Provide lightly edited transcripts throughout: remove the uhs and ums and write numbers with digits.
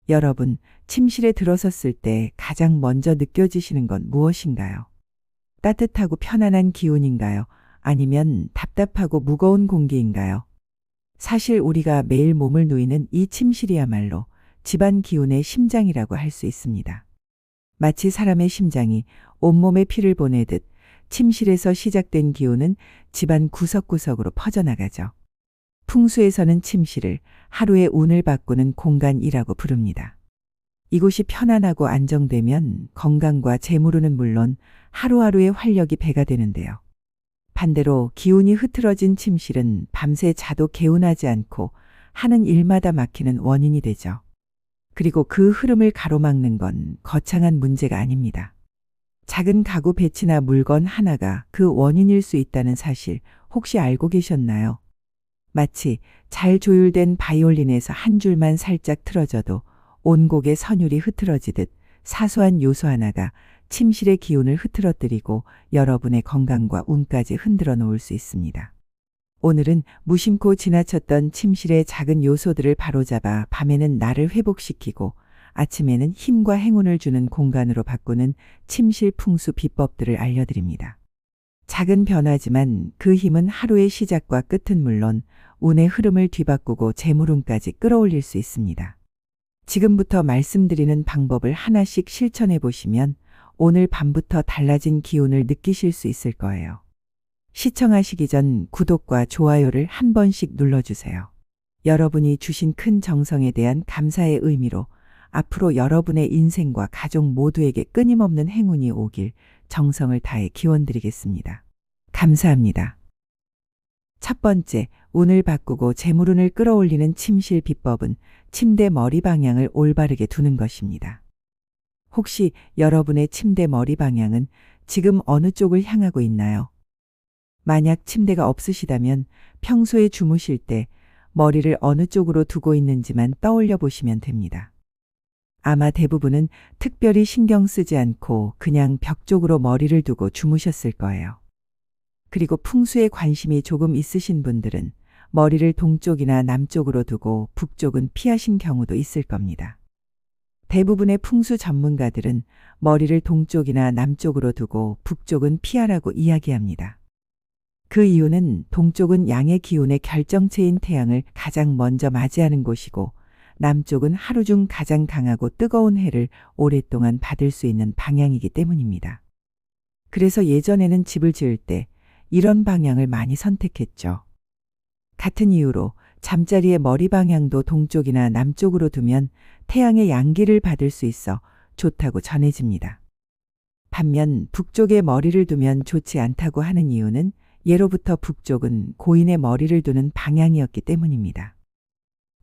여러분, 침실에 들어섰을 때 가장 먼저 느껴지시는 건 무엇인가요? 따뜻하고 편안한 기운인가요? 아니면 답답하고 무거운 공기인가요? 사실 우리가 매일 몸을 누이는 이 침실이야말로 집안 기운의 심장이라고 할 수 있습니다. 마치 사람의 심장이 온몸에 피를 보내듯 침실에서 시작된 기운은 집안 구석구석으로 퍼져나가죠. 풍수에서는 침실을 하루의 운을 바꾸는 공간이라고 부릅니다. 이곳이 편안하고 안정되면 건강과 재물운은 물론 하루하루의 활력이 배가 되는데요. 반대로 기운이 흐트러진 침실은 밤새 자도 개운하지 않고 하는 일마다 막히는 원인이 되죠. 그리고 그 흐름을 가로막는 건 거창한 문제가 아닙니다. 작은 가구 배치나 물건 하나가 그 원인일 수 있다는 사실 혹시 알고 계셨나요? 마치 잘 조율된 바이올린에서 한 줄만 살짝 틀어져도 온 곡의 선율이 흐트러지듯 사소한 요소 하나가 침실의 기운을 흐트러뜨리고 여러분의 건강과 운까지 흔들어 놓을 수 있습니다. 오늘은 무심코 지나쳤던 침실의 작은 요소들을 바로잡아 밤에는 나를 회복시키고 아침에는 힘과 행운을 주는 공간으로 바꾸는 침실 풍수 비법들을 알려드립니다. 작은 변화지만 그 힘은 하루의 시작과 끝은 물론 운의 흐름을 뒤바꾸고 재물운까지 끌어올릴 수 있습니다. 지금부터 말씀드리는 방법을 하나씩 실천해 보시면 오늘 밤부터 달라진 기운을 느끼실 수 있을 거예요. 시청하시기 전 구독과 좋아요를 한 번씩 눌러주세요. 여러분이 주신 큰 정성에 대한 감사의 의미로 앞으로 여러분의 인생과 가족 모두에게 끊임없는 행운이 오길 정성을 다해 기원드리겠습니다. 감사합니다. 첫 번째, 운을 바꾸고 재물운을 끌어올리는 침실 비법은 침대 머리 방향을 올바르게 두는 것입니다. 혹시 여러분의 침대 머리 방향은 지금 어느 쪽을 향하고 있나요? 만약 침대가 없으시다면 평소에 주무실 때 머리를 어느 쪽으로 두고 있는지만 떠올려 보시면 됩니다. 아마 대부분은 특별히 신경 쓰지 않고 그냥 벽 쪽으로 머리를 두고 주무셨을 거예요. 그리고 풍수에 관심이 조금 있으신 분들은 머리를 동쪽이나 남쪽으로 두고 북쪽은 피하신 경우도 있을 겁니다. 대부분의 풍수 전문가들은 머리를 동쪽이나 남쪽으로 두고 북쪽은 피하라고 이야기합니다. 그 이유는 동쪽은 양의 기운의 결정체인 태양을 가장 먼저 맞이하는 곳이고 남쪽은 하루 중 가장 강하고 뜨거운 해를 오랫동안 받을 수 있는 방향이기 때문입니다. 그래서 예전에는 집을 지을 때 이런 방향을 많이 선택했죠. 같은 이유로 잠자리의 머리 방향도 동쪽이나 남쪽으로 두면 태양의 양기를 받을 수 있어 좋다고 전해집니다. 반면 북쪽에 머리를 두면 좋지 않다고 하는 이유는 예로부터 북쪽은 고인의 머리를 두는 방향이었기 때문입니다.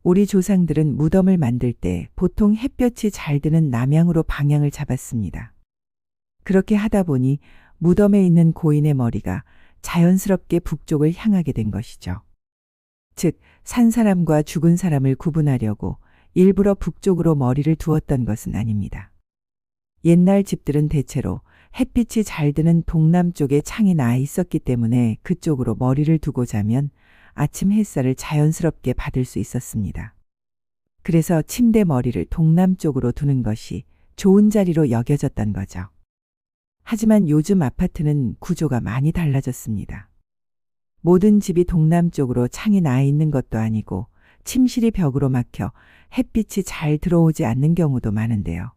우리 조상들은 무덤을 만들 때 보통 햇볕이 잘 드는 남향으로 방향을 잡았습니다. 그렇게 하다 보니 무덤에 있는 고인의 머리가 자연스럽게 북쪽을 향하게 된 것이죠. 즉, 산 사람과 죽은 사람을 구분하려고 일부러 북쪽으로 머리를 두었던 것은 아닙니다. 옛날 집들은 대체로 햇빛이 잘 드는 동남쪽에 창이 나 있었기 때문에 그쪽으로 머리를 두고 자면 아침 햇살을 자연스럽게 받을 수 있었습니다. 그래서 침대 머리를 동남쪽으로 두는 것이 좋은 자리로 여겨졌던 거죠. 하지만 요즘 아파트는 구조가 많이 달라졌습니다. 모든 집이 동남쪽으로 창이 나 있는 것도 아니고 침실이 벽으로 막혀 햇빛이 잘 들어오지 않는 경우도 많은데요.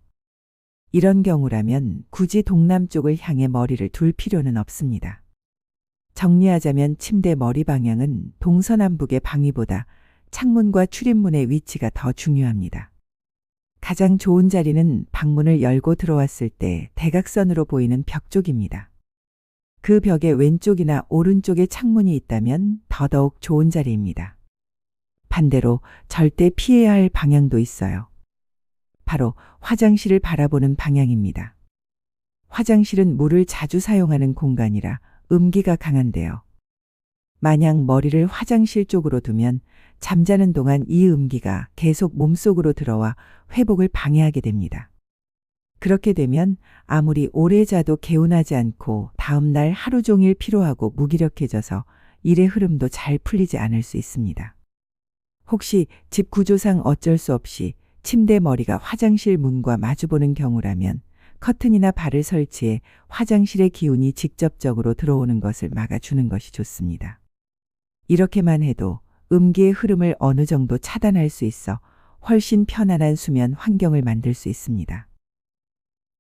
이런 경우라면 굳이 동남쪽을 향해 머리를 둘 필요는 없습니다. 정리하자면 침대 머리 방향은 동서남북의 방위보다 창문과 출입문의 위치가 더 중요합니다. 가장 좋은 자리는 방문을 열고 들어왔을 때 대각선으로 보이는 벽 쪽입니다. 그 벽의 왼쪽이나 오른쪽에 창문이 있다면 더더욱 좋은 자리입니다. 반대로 절대 피해야 할 방향도 있어요. 바로 화장실을 바라보는 방향입니다. 화장실은 물을 자주 사용하는 공간이라 음기가 강한데요. 만약 머리를 화장실 쪽으로 두면 잠자는 동안 이 음기가 계속 몸속으로 들어와 회복을 방해하게 됩니다. 그렇게 되면 아무리 오래 자도 개운하지 않고 다음날 하루 종일 피로하고 무기력해져서 일의 흐름도 잘 풀리지 않을 수 있습니다. 혹시 집 구조상 어쩔 수 없이 침대 머리가 화장실 문과 마주보는 경우라면 커튼이나 발을 설치해 화장실의 기운이 직접적으로 들어오는 것을 막아주는 것이 좋습니다. 이렇게만 해도 음기의 흐름을 어느 정도 차단할 수 있어 훨씬 편안한 수면 환경을 만들 수 있습니다.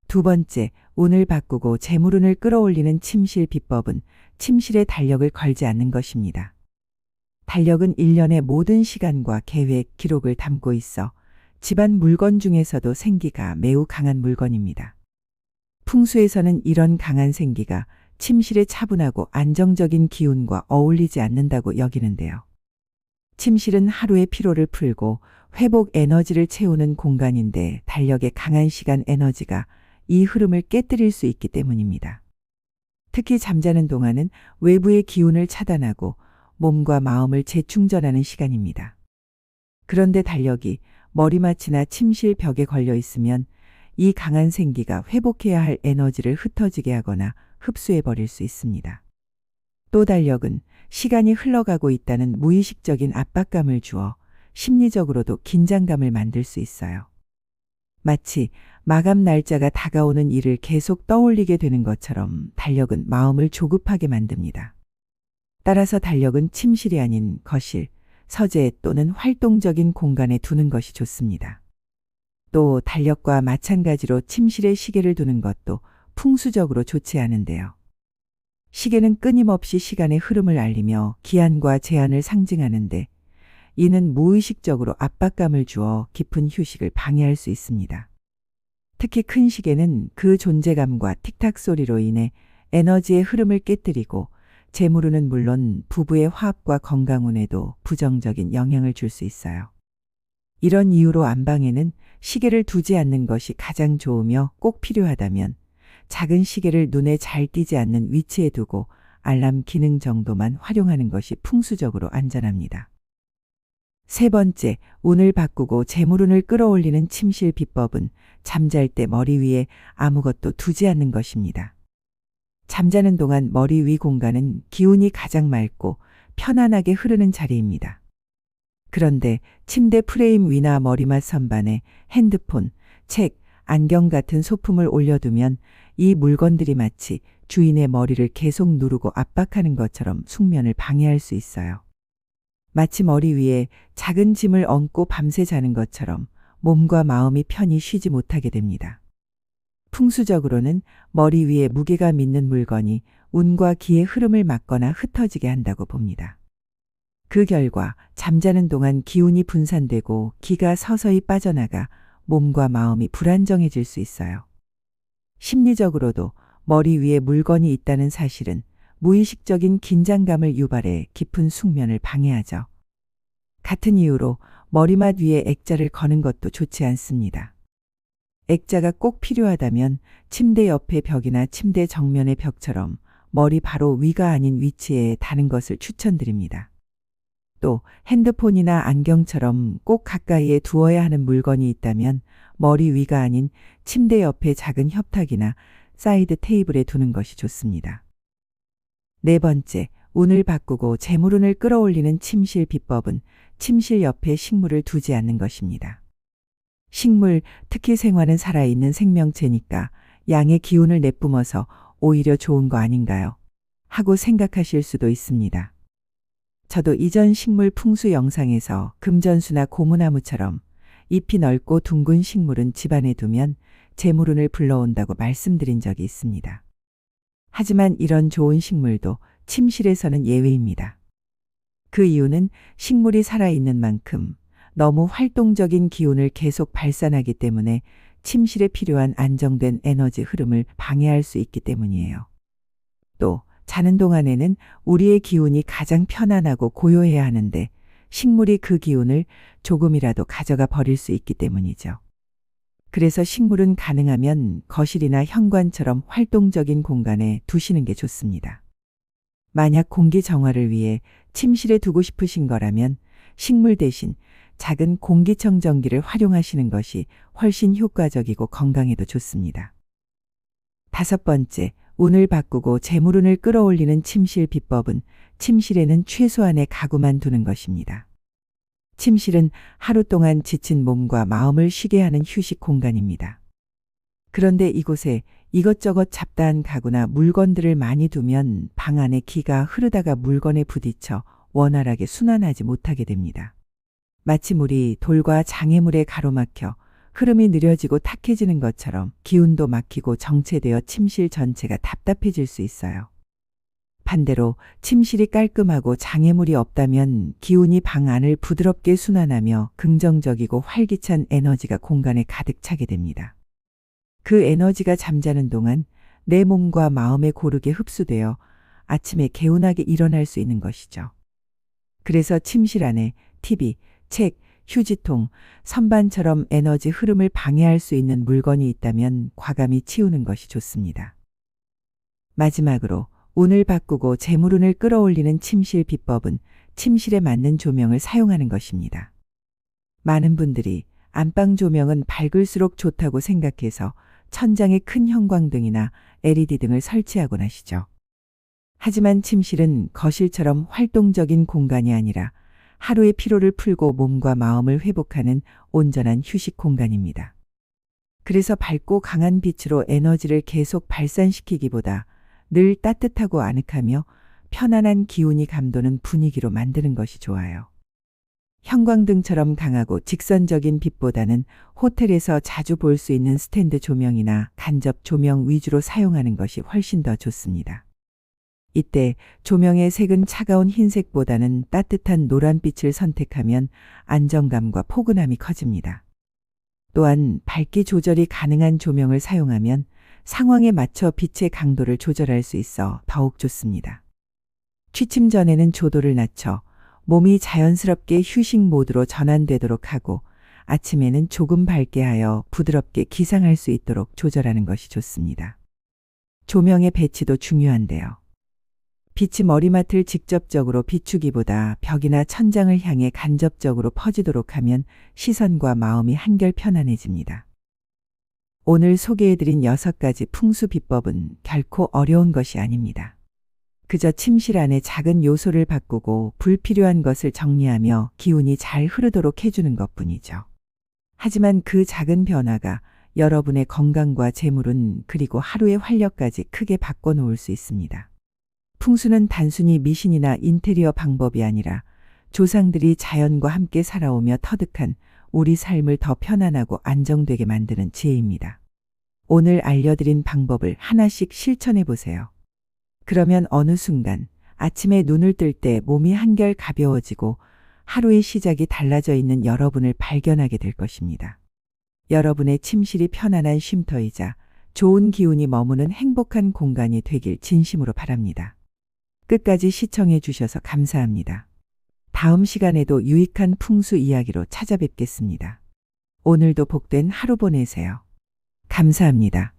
두 번째, 운을 바꾸고 재물운을 끌어올리는 침실 비법은 침실에 달력을 걸지 않는 것입니다. 달력은 일년의 모든 시간과 계획, 기록을 담고 있어 집안 물건 중에서도 생기가 매우 강한 물건입니다. 풍수에서는 이런 강한 생기가 침실의 차분하고 안정적인 기운과 어울리지 않는다고 여기는데요. 침실은 하루의 피로를 풀고 회복 에너지를 채우는 공간인데 달력의 강한 시간 에너지가 이 흐름을 깨뜨릴 수 있기 때문입니다. 특히 잠자는 동안은 외부의 기운을 차단하고 몸과 마음을 재충전하는 시간입니다. 그런데 달력이 머리맡이나 침실 벽에 걸려 있으면 이 강한 생기가 회복해야 할 에너지를 흩어지게 하거나 흡수해 버릴 수 있습니다. 또 달력은 시간이 흘러가고 있다는 무의식적인 압박감을 주어 심리적으로도 긴장감을 만들 수 있어요. 마치 마감 날짜가 다가오는 일을 계속 떠올리게 되는 것처럼 달력은 마음을 조급하게 만듭니다. 따라서 달력은 침실이 아닌 거실, 서재 또는 활동적인 공간에 두는 것이 좋습니다. 또 달력과 마찬가지로 침실에 시계를 두는 것도 풍수적으로 좋지 않은데요. 시계는 끊임없이 시간의 흐름을 알리며 기한과 제한을 상징하는데 이는 무의식적으로 압박감을 주어 깊은 휴식을 방해할 수 있습니다. 특히 큰 시계는 그 존재감과 틱탁 소리로 인해 에너지의 흐름을 깨뜨리고 재물운은 물론 부부의 화합과 건강운에도 부정적인 영향을 줄 수 있어요. 이런 이유로 안방에는 시계를 두지 않는 것이 가장 좋으며 꼭 필요하다면 작은 시계를 눈에 잘 띄지 않는 위치에 두고 알람 기능 정도만 활용하는 것이 풍수적으로 안전합니다. 세 번째, 운을 바꾸고 재물운을 끌어올리는 침실 비법은 잠잘 때 머리 위에 아무것도 두지 않는 것입니다. 잠자는 동안 머리 위 공간은 기운이 가장 맑고 편안하게 흐르는 자리입니다. 그런데 침대 프레임 위나 머리맡 선반에 핸드폰, 책, 안경 같은 소품을 올려두면 이 물건들이 마치 주인의 머리를 계속 누르고 압박하는 것처럼 숙면을 방해할 수 있어요. 마치 머리 위에 작은 짐을 얹고 밤새 자는 것처럼 몸과 마음이 편히 쉬지 못하게 됩니다. 풍수적으로는 머리 위에 무게감 있는 물건이 운과 기의 흐름을 막거나 흩어지게 한다고 봅니다. 그 결과 잠자는 동안 기운이 분산되고 기가 서서히 빠져나가 몸과 마음이 불안정해질 수 있어요. 심리적으로도 머리 위에 물건이 있다는 사실은 무의식적인 긴장감을 유발해 깊은 숙면을 방해하죠. 같은 이유로 머리맡 위에 액자를 거는 것도 좋지 않습니다. 액자가 꼭 필요하다면 침대 옆의 벽이나 침대 정면의 벽처럼 머리 바로 위가 아닌 위치에 다는 것을 추천드립니다. 또 핸드폰이나 안경처럼 꼭 가까이에 두어야 하는 물건이 있다면 머리 위가 아닌 침대 옆에 작은 협탁이나 사이드 테이블에 두는 것이 좋습니다. 네 번째, 운을 바꾸고 재물운을 끌어올리는 침실 비법은 침실 옆에 식물을 두지 않는 것입니다. 식물, 특히 생화는 살아있는 생명체니까 양의 기운을 내뿜어서 오히려 좋은 거 아닌가요? 하고 생각하실 수도 있습니다. 저도 이전 식물 풍수 영상에서 금전수나 고무나무처럼 잎이 넓고 둥근 식물은 집안에 두면 재물운을 불러온다고 말씀드린 적이 있습니다. 하지만 이런 좋은 식물도 침실에서는 예외입니다. 그 이유는 식물이 살아있는 만큼 너무 활동적인 기운을 계속 발산하기 때문에 침실에 필요한 안정된 에너지 흐름을 방해할 수 있기 때문이에요. 또 자는 동안에는 우리의 기운이 가장 편안하고 고요해야 하는데 식물이 그 기운을 조금이라도 가져가 버릴 수 있기 때문이죠. 그래서 식물은 가능하면 거실이나 현관처럼 활동적인 공간에 두시는 게 좋습니다. 만약 공기 정화를 위해 침실에 두고 싶으신 거라면 식물 대신 작은 공기청정기를 활용하시는 것이 훨씬 효과적이고 건강에도 좋습니다. 다섯 번째, 운을 바꾸고 재물운을 끌어올리는 침실 비법은 침실에는 최소한의 가구만 두는 것입니다. 침실은 하루 동안 지친 몸과 마음을 쉬게 하는 휴식 공간입니다. 그런데 이곳에 이것저것 잡다한 가구나 물건들을 많이 두면 방 안에 기가 흐르다가 물건에 부딪혀 원활하게 순환하지 못하게 됩니다. 마치 물이 돌과 장애물에 가로막혀 흐름이 느려지고 탁해지는 것처럼 기운도 막히고 정체되어 침실 전체가 답답해질 수 있어요. 반대로 침실이 깔끔하고 장애물이 없다면 기운이 방 안을 부드럽게 순환하며 긍정적이고 활기찬 에너지가 공간에 가득 차게 됩니다. 그 에너지가 잠자는 동안 내 몸과 마음에 고르게 흡수되어 아침에 개운하게 일어날 수 있는 것이죠. 그래서 침실 안에 TV, 책, 휴지통, 선반처럼 에너지 흐름을 방해할 수 있는 물건이 있다면 과감히 치우는 것이 좋습니다. 마지막으로 운을 바꾸고 재물운을 끌어올리는 침실 비법은 침실에 맞는 조명을 사용하는 것입니다. 많은 분들이 안방 조명은 밝을수록 좋다고 생각해서 천장에 큰 형광등이나 LED 등을 설치하곤 하시죠. 하지만 침실은 거실처럼 활동적인 공간이 아니라 하루의 피로를 풀고 몸과 마음을 회복하는 온전한 휴식 공간입니다. 그래서 밝고 강한 빛으로 에너지를 계속 발산시키기보다 늘 따뜻하고 아늑하며 편안한 기운이 감도는 분위기로 만드는 것이 좋아요. 형광등처럼 강하고 직선적인 빛보다는 호텔에서 자주 볼 수 있는 스탠드 조명이나 간접 조명 위주로 사용하는 것이 훨씬 더 좋습니다. 이때 조명의 색은 차가운 흰색보다는 따뜻한 노란빛을 선택하면 안정감과 포근함이 커집니다. 또한 밝기 조절이 가능한 조명을 사용하면 상황에 맞춰 빛의 강도를 조절할 수 있어 더욱 좋습니다. 취침 전에는 조도를 낮춰 몸이 자연스럽게 휴식 모드로 전환되도록 하고 아침에는 조금 밝게 하여 부드럽게 기상할 수 있도록 조절하는 것이 좋습니다. 조명의 배치도 중요한데요. 빛이 머리맡을 직접적으로 비추기보다 벽이나 천장을 향해 간접적으로 퍼지도록 하면 시선과 마음이 한결 편안해집니다. 오늘 소개해드린 6가지 풍수 비법은 결코 어려운 것이 아닙니다. 그저 침실 안의 작은 요소를 바꾸고 불필요한 것을 정리하며 기운이 잘 흐르도록 해주는 것뿐이죠. 하지만 그 작은 변화가 여러분의 건강과 재물운 그리고 하루의 활력까지 크게 바꿔놓을 수 있습니다. 풍수는 단순히 미신이나 인테리어 방법이 아니라 조상들이 자연과 함께 살아오며 터득한 우리 삶을 더 편안하고 안정되게 만드는 지혜입니다. 오늘 알려드린 방법을 하나씩 실천해 보세요. 그러면 어느 순간 아침에 눈을 뜰 때 몸이 한결 가벼워지고 하루의 시작이 달라져 있는 여러분을 발견하게 될 것입니다. 여러분의 침실이 편안한 쉼터이자 좋은 기운이 머무는 행복한 공간이 되길 진심으로 바랍니다. 끝까지 시청해 주셔서 감사합니다. 다음 시간에도 유익한 풍수 이야기로 찾아뵙겠습니다. 오늘도 복된 하루 보내세요. 감사합니다.